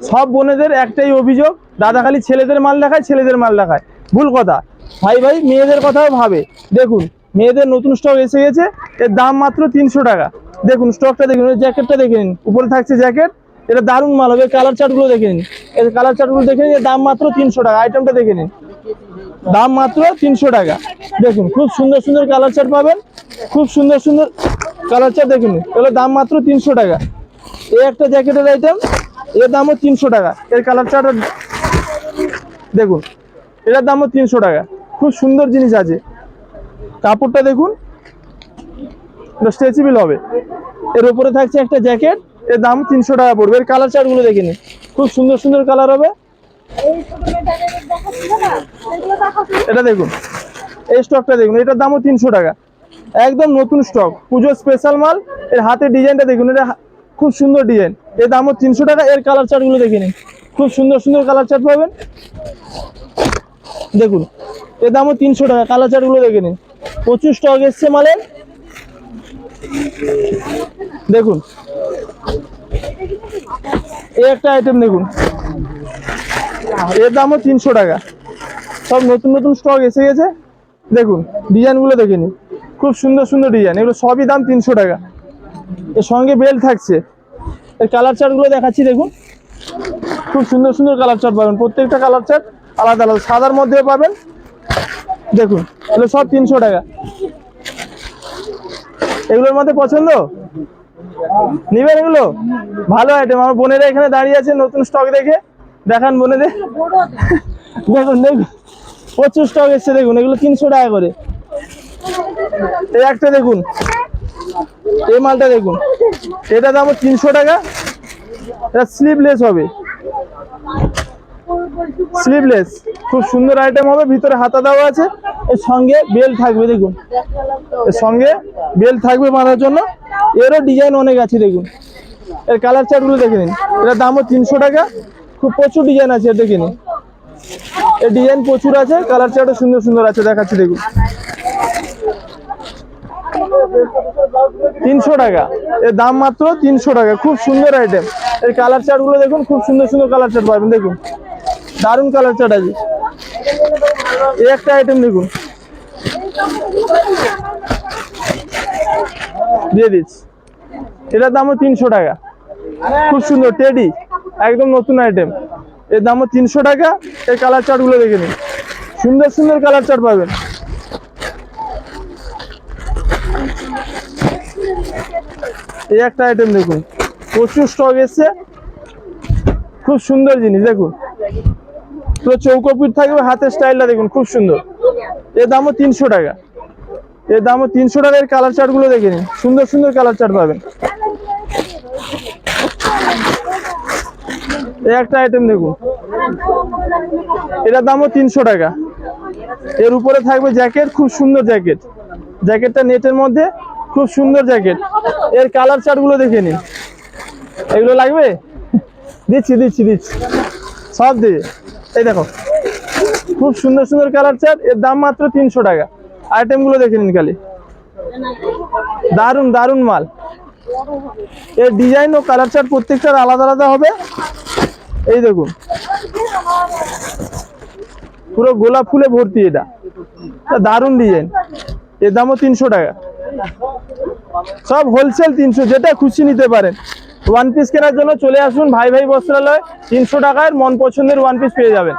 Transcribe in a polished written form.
সব বোনেদের একটাই অভিযোগ, দাদা খালি ছেলেদের মাল দেখায়, ছেলেদের মাল দেখায়। ভুল কথা, ভাই ভাই মেয়েদের কথাও ভাবে। দেখুন মেয়েদের নতুন স্টক এসে গেছে, এর দাম মাত্র 300 টাকা। দেখুন স্টকটা দেখুন, জ্যাকেটটা দেখে নিন, উপরে থাকছে জ্যাকেট, এটা দারুণ মাল হবে। কালার চার্টগুলো দেখে নিন, এই কালার চার্টগুলো দেখে নিন, এর দাম মাত্র 300 টাকা। আইটেমটা দেখে নিন, দাম মাত্র 300 টাকা। দেখুন খুব সুন্দর সুন্দর কালার চার্ট পাবেন, খুব সুন্দর সুন্দর কালার চার্ট দেখুন, এগুলো দাম মাত্র 300 টাকা। এই একটা জ্যাকেটের আইটেম, এর দামও 300 টাকা। এর কালার চার্ট দেখুন, এটার দামও 300 টাকা। খুব সুন্দর জিনিস আছে, কাপড়টা দেখুন, এটা স্ট্রেচেবল হবে। এর উপরে থাকছে একটা জ্যাকেট, এর দাম 300 টাকা পড়বে। এর কালার চার্টগুলো দেখে নিন, খুব সুন্দর সুন্দর কালার হবে। এটা দেখুন, এই স্টকটা দেখুন, এটার দামও 300 টাকা, একদম নতুন স্টক, পুজো স্পেশাল মাল। এর হাতের ডিজাইনটা দেখুন, এটা খুব সুন্দর ডিজাইন, এর দামও 300 টাকা। এর কালার চার্টগুলো দেখে নিন, খুব সুন্দর সুন্দর কালার চার্ট পাবেন। দেখুন এর দামও 300 টাকা, কালার চার্টগুলো দেখে নিন, প্রচুর স্টক এসছে মালের। দেখুন এই একটা আইটেম দেখুন, এর দামও 300 টাকা। সব নতুন নতুন স্টক এসে গেছে। দেখুন ডিজাইনগুলো দেখে নিন, খুব সুন্দর সুন্দর ডিজাইন, এগুলো সবই দাম 300 টাকা। এর সঙ্গে বেল্ট থাকছে। এর কালার চার্টগুলো দেখাচ্ছি, দেখুন খুব সুন্দর সুন্দর কালার চার্ট পাবেন, প্রত্যেকটা কালার চার্ট আলাদা আলাদা, সাদার মধ্যে পাবেন। দেখুন এগুলো সব 300 টাকা। এগুলোর মধ্যে পছন্দ নিবেন, এগুলো ভালো আইটেম। আমার বোনেরা এখানে দাঁড়িয়ে আছে নতুন স্টক দেখে, দেখান বোনেদের। দেখুন দেখুন প্রচুর স্টক এসছে, দেখুন এগুলো 300 টাকা করে। এই একটা দেখুন, এই মালটা দেখুন, এটা দামও 300 টাকা। এটা স্লিভলেস হবে, স্লিভলেস, খুব সুন্দর আইটেম হবে, ভিতরে হাতা দেওয়া আছে, এর সঙ্গে বেল্ট থাকবে। দেখুন এর সঙ্গে বেল্ট থাকবে বাঁধার জন্য। এরও ডিজাইন অনেক আছে, দেখুন এর কালার চার্টগুলো দেখে নিন, এটার দামও 300 টাকা। খুব প্রচুর ডিজাইন আছে, দেখে নিন, এর ডিজাইন প্রচুর আছে, কালার চার্টও সুন্দর সুন্দর আছে, দেখাচ্ছি দেখুন। 300 টাকা, এর দাম মাত্র 300 টাকা। খুব সুন্দর আইটেম, এর কালার চার্টগুলো দেখুন, খুব সুন্দর সুন্দর কালার চার্ট পাবেন। দেখুন দারুণ কালার চার্ট আছে। এই একটা আইটেম দেখুন, দিয়ে দিচ্ছি, এটার দামও 300 টাকা। খুব সুন্দর টেডি, একদম নতুন আইটেম, এর দামও 300 টাকা। এই কালার চার্টগুলো দেখে নিন, সুন্দর সুন্দর কালার চার্ট পাবেন। এই একটা আইটেম দেখুন, প্রচুর স্টক এসছে, খুব সুন্দর জিনিস। দেখুন পুরো চৌকোপিট থাকবে, হাতের স্টাইলটা দেখুন খুব সুন্দর। এর দামও 300 টাকা, এর দামও 300 টাকা। এর কালার চার্টগুলো দেখে নিন, সুন্দর সুন্দর কালার চার্ট পাবেন। এই একটা আইটেম দেখুন, এটার দামও 300 টাকা। এর উপরে থাকবে জ্যাকেট, খুব সুন্দর জ্যাকেট, জ্যাকেটটা নেটের মধ্যে, খুব সুন্দর জ্যাকেট। এর কালার চার্টগুলো দেখে নিন, এগুলো লাগবে, দিচ্ছি দিচ্ছি দিচ্ছি, সব দিয়ে। এই দেখো খুব সুন্দর সুন্দর কালার চার্ট, এর দাম মাত্র 300 টাকা। আইটেমগুলো দেখে নিন খালি, দারুণ দারুণ মাল। এর ডিজাইন ও কালার চার্ট প্রত্যেকটার আলাদা আলাদা হবে। এই দেখুন পুরো গোলাপ ফুলে ভর্তি, এটা দারুণ ডিজাইন, এর দামও 300 টাকা। সব হোলসেল 300, যেটা খুশি নিতে পারেন। ওয়ান পিস কেনার জন্য চলে আসুন ভাই ভাই বস্ত্রালয়, 300 টাকায় মন পছন্দের ওয়ান পিস পেয়ে যাবেন।